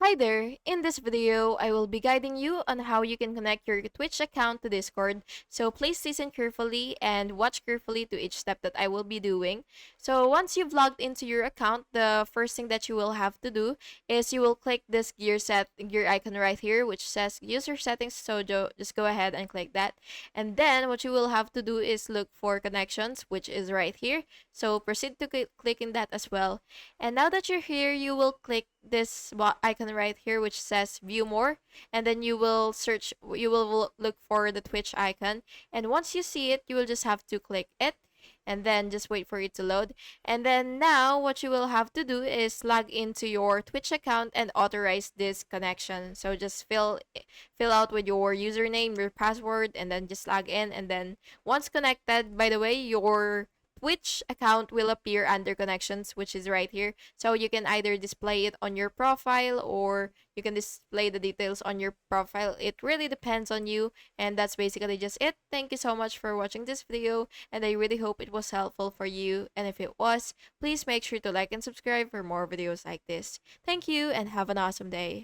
Hi there! In this video, I will be guiding you on how you can connect your Twitch account to Discord. So please listen carefully and watch carefully to each step that I will be doing. So once you've logged into your account, the first thing that you will have to do is you will click this gear icon right here, which says user settings. So just go ahead and click that. And then what you will have to do is look for connections, which is right here. So proceed to clicking that as well. And now that you're here, you will click this icon right here, which says view more. And then you will look for the Twitch icon. And once you see it, you will just have to click it. And then just wait for it to load. And then now what you will have to do is log into your Twitch account and authorize this connection. So just fill out with your username, your password, and then just log in. And then once connected, by the way, your Twitch account will appear under connections, which is right here. So you can either display it on your profile or you can display the details on your profile. It really depends on you. And that's basically just it. Thank you so much for watching this video. And I really hope it was helpful for you. And if it was, please make sure to like and subscribe for more videos like this. Thank you and have an awesome day.